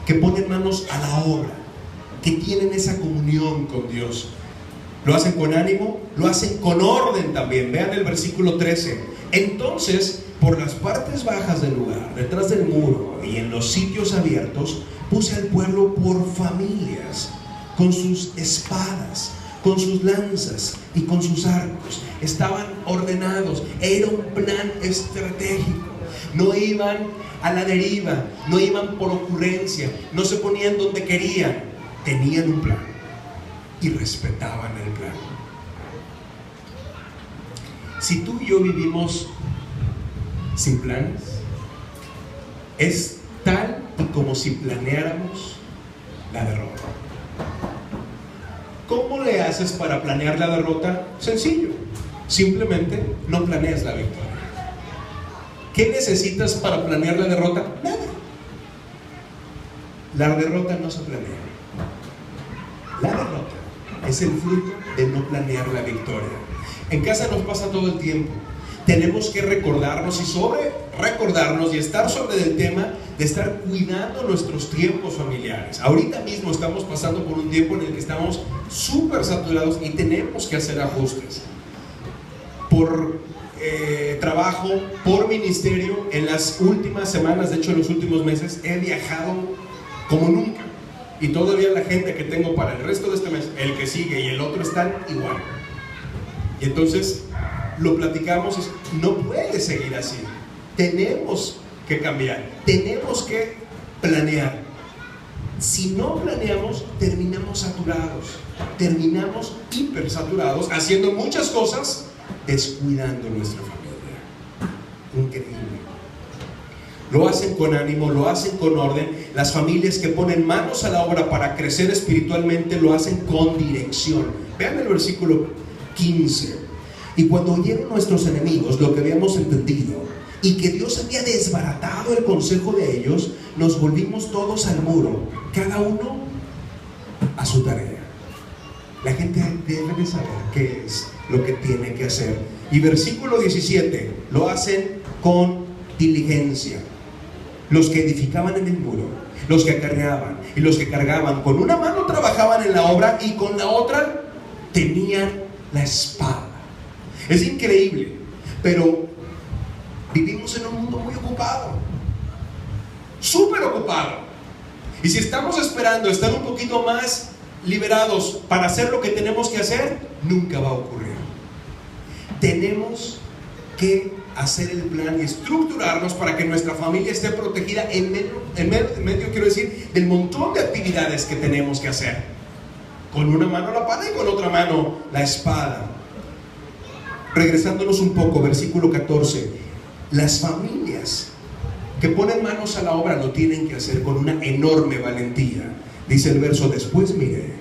que ponen manos a la obra, que tienen esa comunión con Dios. Lo hacen con ánimo, lo hacen con orden también. Vean el versículo 13. Entonces, por las partes bajas del lugar, detrás del muro y en los sitios abiertos, puse al pueblo por familias, con sus espadas, con sus lanzas y con sus arcos. Estaban ordenados, era un plan estratégico. No iban a la deriva, no iban por ocurrencia, no se ponían donde querían. Tenían un plan y respetaban el plan. Si tú y yo vivimos sin planes, es tal y como si planeáramos la derrota. ¿Cómo le haces para planear la derrota? Sencillo, simplemente no planeas la victoria. ¿Qué necesitas para planear la derrota? Nada. La derrota no se planea. La derrota es el fruto de no planear la victoria. En casa nos pasa todo el tiempo. Tenemos que recordarnos y sobre recordarnos y estar sobre el tema de estar cuidando nuestros tiempos familiares. Ahorita mismo estamos pasando por un tiempo en el que estamos súper saturados y tenemos que hacer ajustes. Por trabajo, por ministerio, en las últimas semanas, de hecho en los últimos meses, he viajado como nunca. Y todavía la gente que tengo para el resto de este mes, el que sigue y el otro están igual. Y entonces lo platicamos, no puede seguir así. Tenemos que cambiar, tenemos que planear. Si no planeamos, terminamos saturados, terminamos hipersaturados, haciendo muchas cosas, descuidando nuestra familia. Increíble. Lo hacen con ánimo, lo hacen con orden. Las familias que ponen manos a la obra para crecer espiritualmente lo hacen con dirección. Vean el versículo 15. Y cuando oyeron nuestros enemigos lo que habíamos entendido y que Dios había desbaratado el consejo de ellos, nos volvimos todos al muro, cada uno a su tarea. La gente debe de saber qué es lo que tiene que hacer. Y versículo 17, lo hacen con diligencia. Los que edificaban en el muro, los que acarreaban y los que cargaban, con una mano trabajaban en la obra y con la otra tenían la espada. Es increíble, pero vivimos en un mundo muy ocupado, súper ocupado. Y si estamos esperando estar un poquito más liberados para hacer lo que tenemos que hacer, nunca va a ocurrir. Tenemos que hacer el plan y estructurarnos para que nuestra familia esté protegida en medio, quiero decir, del montón de actividades que tenemos que hacer. Con una mano la pala y con otra mano la espada. Regresándonos un poco, versículo 14. Las familias que ponen manos a la obra lo tienen que hacer con una enorme valentía. Dice el verso: después miré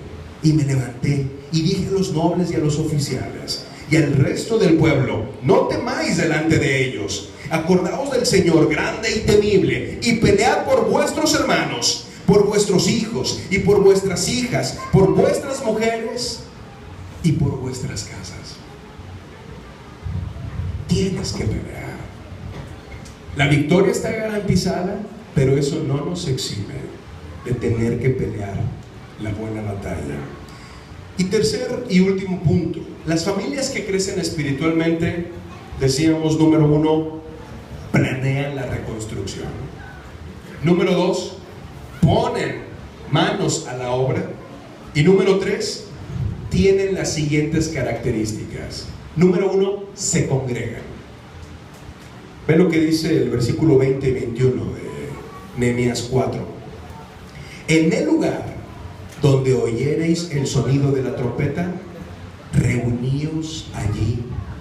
y me levanté y dije a los nobles y a los oficiales y al resto del pueblo: no temáis delante de ellos, acordaos del Señor grande y temible, y pelead por vuestros hermanos, por vuestros hijos y por vuestras hijas, por vuestras mujeres y por vuestras casas. Tienes que pelear. La victoria está garantizada, pero eso no nos exime de tener que pelear la buena batalla. Y tercer y último punto, las familias que crecen espiritualmente, decíamos, número 1, planean la reconstrucción. Número 2, ponen manos a la obra. Y número 3, tienen las siguientes características. Número 1, se congregan. Ve lo que dice el versículo 20 y 21 de Nehemías 4. En el lugar donde oyereis el sonido de la trompeta, reuníos allí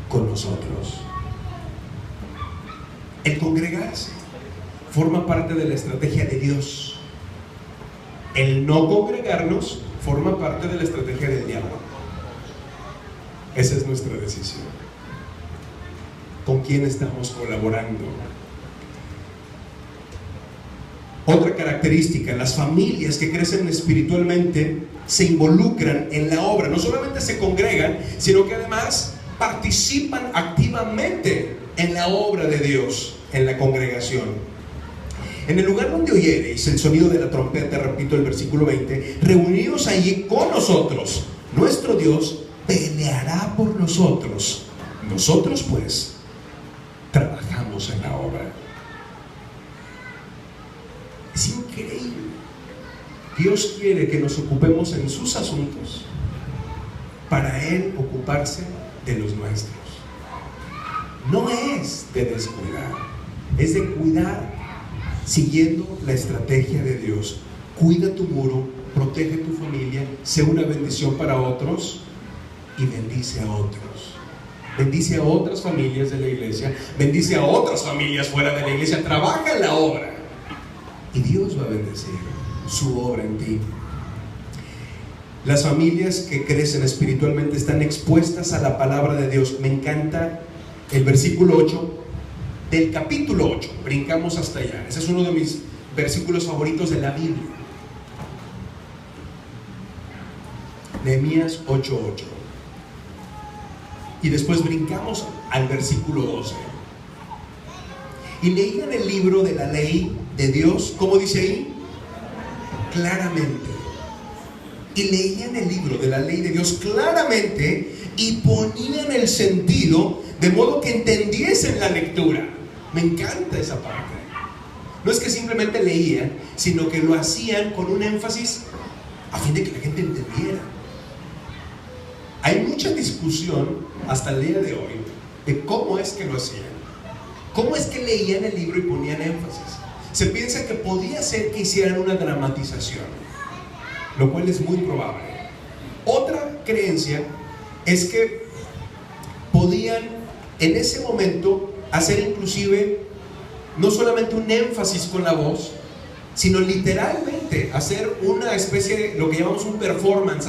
con nosotros. El congregarse forma parte de la estrategia de Dios. El no congregarnos forma parte de la estrategia del diablo. Esa es nuestra decisión. ¿Con quién estamos colaborando? Otra característica: las familias que crecen espiritualmente se involucran en la obra. No solamente se congregan, sino que además participan activamente en la obra de Dios, en la congregación. En el lugar donde oyereis el sonido de la trompeta, repito el versículo 20, reunidos allí con nosotros, nuestro Dios peleará por nosotros. Nosotros pues trabajamos en la obra. Es increíble. Dios quiere que nos ocupemos en sus asuntos para Él ocuparse de los nuestros. No es de descuidar, es de cuidar siguiendo la estrategia de Dios. Cuida tu muro, protege tu familia, sé una bendición para otros y bendice a otros. Bendice a otras familias de la iglesia, bendice a otras familias fuera de la iglesia, trabaja en la obra y Dios va a bendecir su obra en ti. Las familias que crecen espiritualmente están expuestas a la palabra de Dios. Me encanta el versículo 8 del capítulo 8, brincamos hasta allá. Ese es uno de mis versículos favoritos de la Biblia. Nehemías 8:8. Y después brincamos al versículo 12. Y leían el libro de la ley de Dios, ¿cómo dice ahí? Claramente. Y leían el libro de la ley de Dios claramente y ponían el sentido de modo que entendiesen la lectura. Me encanta esa parte. No es que simplemente leían, sino que lo hacían con un énfasis a fin de que la gente entendiera. Hay mucha discusión hasta el día de hoy de cómo es que lo hacían. ¿Cómo es que leían el libro y ponían énfasis? Se piensa que podía ser que hicieran una dramatización, lo cual es muy probable. Otra creencia es que podían en ese momento hacer inclusive no solamente un énfasis con la voz, sino literalmente hacer una especie de lo que llamamos un performance.